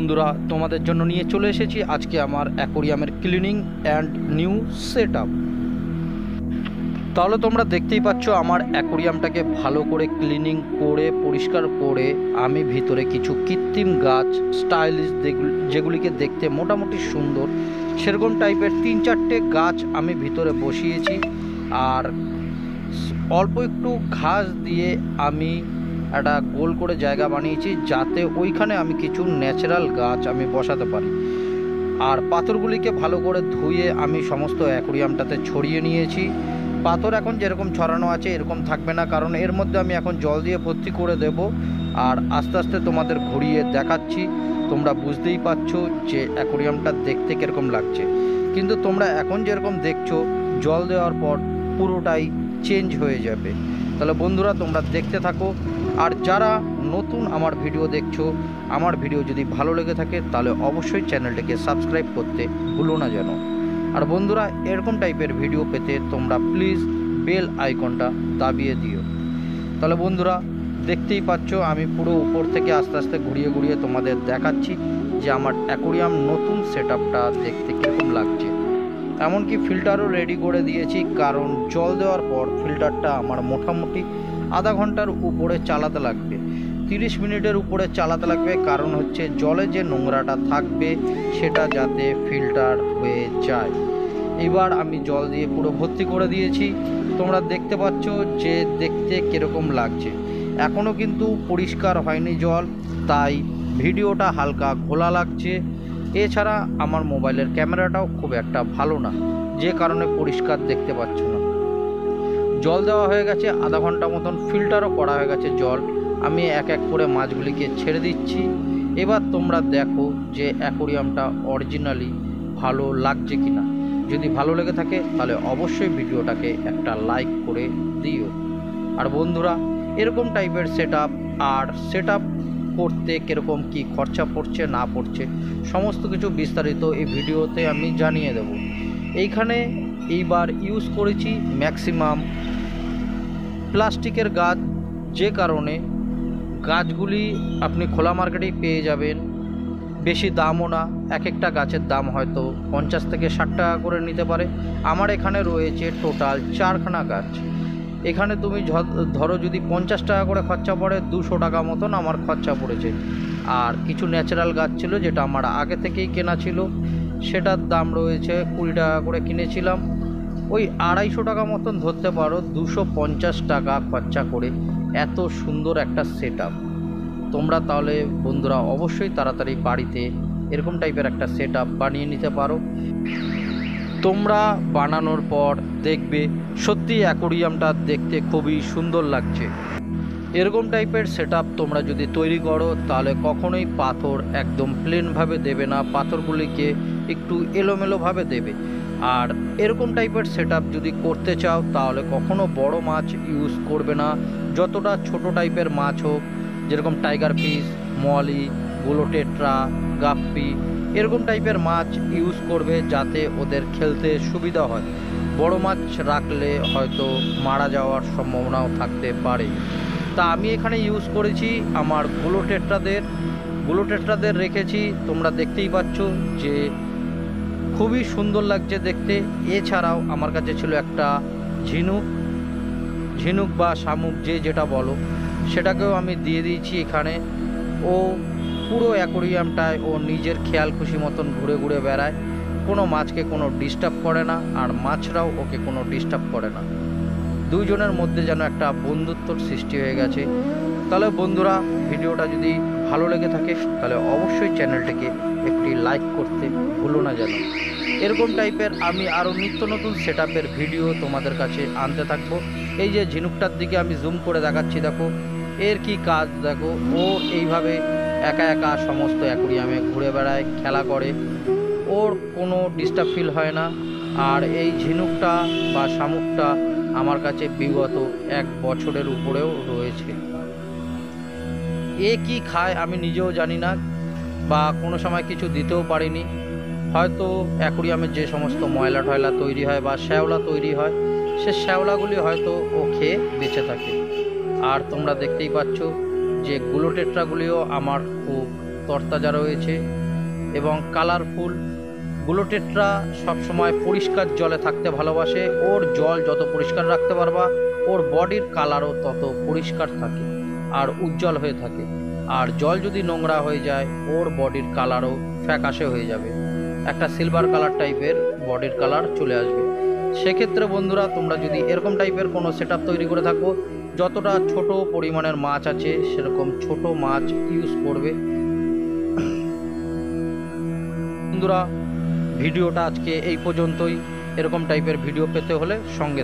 বন্ধুরা, তোমাদের জন্য নিয়ে চলে এসেছি আজকে আমার অ্যাকোরিয়ামের cleaning and new set up. তাহলে তোমরা দেখতেই পাচ্ছ আমার অ্যাকোরিয়ামটাকে ভালো করে ক্লিনিং করে পরিষ্কার করে আমি ভিতরে কিছু কৃত্রিম গাছ স্টাইলিশ যেগুলিকে দেখতে মোটামুটি সুন্দর সেরকম টাইপের 3-4টে গাছ আমি ভিতরে বসিয়েছি। আর অল্প একটু ঘাস দিয়ে আমি একটা গোল করে জায়গা বানিয়েছি যাতে ওইখানে আমি কিছু ন্যাচারাল গাছ আমি বসাতে পারি। আর পাথরগুলিকে ভালো করে ধুয়ে আমি সমস্ত অ্যাকোরিয়ামটাতে ছড়িয়ে নিয়েছি। পাথর এখন যেরকম ছড়ানো আছে এরকম থাকবে না, কারণ এর মধ্যে আমি এখন জল দিয়ে ভর্তি করে দেব। আর আস্তে আস্তে তোমাদের ঘুরিয়ে দেখাচ্ছি, তোমরা বুঝতেই পারছো যে অ্যাকোরিয়ামটা দেখতে কীরকম লাগছে। কিন্তু তোমরা এখন যেরকম দেখছো জল দেওয়ার পর পুরোটাই চেঞ্জ হয়ে যাবে। তাহলে বন্ধুরা তোমরা দেখতে থাকো। আর যারা নতুন আমার ভিডিও দেখছো, আমার ভিডিও যদি ভালো লেগে থাকে তাহলে অবশ্যই চ্যানেলটিকে সাবস্ক্রাইব করতে ভুলো না যেন। আর বন্ধুরা এরকম টাইপের ভিডিও পেতে তোমরা প্লিজ বেল আইকনটা দাবিয়ে দিও। তাহলে বন্ধুরা দেখতেই পাচ্ছ আমি পুরো উপর থেকে আস্তে আস্তে ঘুরিয়ে ঘুরিয়ে তোমাদের দেখাচ্ছি যে আমার অ্যাকোরিয়াম নতুন সেট আপটা দেখতে কীরকম লাগছে। এমনকি ফিল্টারও রেডি করে দিয়েছি, কারণ জল দেওয়ার পর ফিল্টারটা আমার মোটামুটি আধা ঘন্টার উপরে চালাতে লাগবে, 30 মিনিটের উপরে চালাতে লাগবে। কারণ হচ্ছে জলে যে নোংরাটা থাকবে সেটা যাতে ফিল্টার হয়ে যায়। এবার আমি জল দিয়ে পুরো ভর্তি করে দিয়েছি। তোমরা দেখতে পাচ্ছ যে দেখতে কীরকম লাগছে। এখনও কিন্তু পরিষ্কার হয়নি জল, তাই ভিডিওটা হালকা ঘোলা লাগছে। এছাড়া আমার মোবাইলের ক্যামেরাটাও খুব একটা ভালো না, যে কারণে পরিষ্কার দেখতে পাচ্ছ না। জল দেওয়া হয়ে গেছে আধা ঘন্টা মতন, ফিল্টারও করা হয়ে গেছে জল। আমি এক এক করে মাছগুলিকে ছেড়ে দিচ্ছি। এবার তোমরা দেখো যে অ্যাকোরিয়ামটা অরিজিনালি ভালো লাগছে কিনা। যদি ভালো লেগে থাকে তাহলে অবশ্যই ভিডিওটাকে একটা লাইক করে দিও। আর বন্ধুরা এরকম টাইপের সেট আপ করতে কীরকম কি খরচা পড়ছে না পড়ছে সমস্ত কিছু বিস্তারিত এই ভিডিওতে আমি জানিয়ে দেব। এইখানে এইবার ইউজ করেছি ম্যাক্সিমাম প্লাস্টিকের গাছ, যে কারণে গাছগুলি আপনি খোলা মার্কেটেই পেয়ে যাবেন, বেশি দামও না। এক একটা গাছের দাম হয়তো 50 থেকে 60 টাকা করে নিতে পারে। আমার এখানে রয়েছে টোটাল 4খানা গাছ। এখানে তুমি ধরো যদি 50 টাকা করে খরচা পড়ে, 200 টাকা মতন আমার খরচা পড়েছে। আর কিছু ন্যাচারাল গাছ ছিল যেটা আমার আগে থেকেই কেনা ছিল, সেটার দাম রয়েছে 20 টাকা করে কিনেছিলাম। ওই 250 টাকা মতন ধরতে পারো, 250 টাকা খরচা করে এত সুন্দর একটা সেট আপ। তোমরা তাহলে বন্ধুরা অবশ্যই তাড়াতাড়ি বাড়িতে এরকম টাইপের একটা সেট আপ বানিয়ে নিতে পারো। তোমরা বানানোর পর দেখবে সত্যি অ্যাকোরিয়ামটা দেখতে খুবই সুন্দর লাগছে। এরকম টাইপের সেট আপ তোমরা যদি তৈরি করো তাহলে কখনোই পাথর একদম প্লেনভাবে দেবে না, পাথরগুলিকে একটু এলোমেলোভাবে দেবে। আর এরকম টাইপের সেট আপ যদি করতে চাও তাহলে কখনো বড় মাছ ইউজ করবে না। যতটা ছোট টাইপের মাছ হোক, যেরকম টাইগার ফিশ, মলি, গুলোটেট্রা, গাপ্পি, এরকম টাইপের মাছ ইউজ করবে যাতে ওদের খেলতে সুবিধা হয়। বড় মাছ রাখলে হয়তো মারা যাওয়ার সম্ভাবনাও থাকতে পারে। তা আমি এখানে ইউজ করেছি আমার গুলোটেট্রাদের রেখেছি। তোমরা দেখতেই পাচ্ছ যে খুবই সুন্দর লাগছে দেখতে। এছাড়াও আমার কাছে ছিল একটা ঝিনুক বা শামুক, যেটা বলো, সেটাকেও আমি দিয়ে দিয়েছি এখানে। ও পুরো অ্যাকোরিয়ামটায় ও নিজের খেয়াল খুশি মতন ঘুরে ঘুরে বেড়ায়, কোনো মাছকে কোনো ডিস্টার্ব করে না, আর মাছরাও ওকে কোনো ডিস্টার্ব করে না। দুইজনের মধ্যে যেন একটা বন্ধুত্বর সৃষ্টি হয়ে গেছে। তাহলে বন্ধুরা ভিডিওটা যদি ভালো লেগে থাকে তাহলে অবশ্যই চ্যানেলটিকে একটি লাইক করতে ভুলো না যেন। এরকম টাইপের আমি আরও নিত্য নতুন সেট আপের ভিডিও তোমাদের কাছে আনতে থাকবো। এই যে ঝিনুকটার দিকে আমি জুম করে দেখাচ্ছি, দেখো এর কি কাজ, দেখো ও এইভাবে একা একা সমস্ত অ্যাকোরিয়ামে ঘুরে বেড়ায়, খেলা করে, ওর কোনো ডিস্টার্ব ফিল হয় না। আর এই ঝিনুকটা বা শামুকটা আমার কাছে বিগত 1 বছরের উপরেও রয়েছে। এ কি খায় আমি নিজেও জানি না, বা কোনো সময় কিছু দিতেও পারিনি। হয়তো অ্যাকোরিয়ামের যে সমস্ত ময়লা টয়লা তৈরি হয় বা শ্যাওলা তৈরি হয়, সে শ্যাওলাগুলি হয়তো ও খেয়ে বেঁচে থাকে। আর তোমরা দেখতেই পাচ্ছ যে গুলোটেট্রাগুলিও আমার খুব তরতাজা রয়েছে এবং কালারফুল। গ্লুটেট্রা সবসময় পরিষ্কার জলে থাকতে ভালোবাসে। ওর জল যত পরিষ্কার রাখতে পারবা ওর বডির কালারও তত পরিষ্কার থাকে আর উজ্জ্বল হয়ে থাকে। আর জল যদি নোংরা হয়ে যায় ওর বডির কালারও ফ্যাকাশে হয়ে যাবে, একটা সিলভার কালার টাইপের বডির কালার চলে আসবে। সেক্ষেত্রে বন্ধুরা তোমরা যদি এরকম টাইপের কোনো সেট তৈরি করে থাকো, যতটা ছোট পরিমাণের মাছ আছে সেরকম ছোট মাছ ইউজ করবে। বন্ধুরা ভিডিওটা আজকে এই পর্যন্তই। এরকম টাইপের ভিডিও পেতে হলে সঙ্গে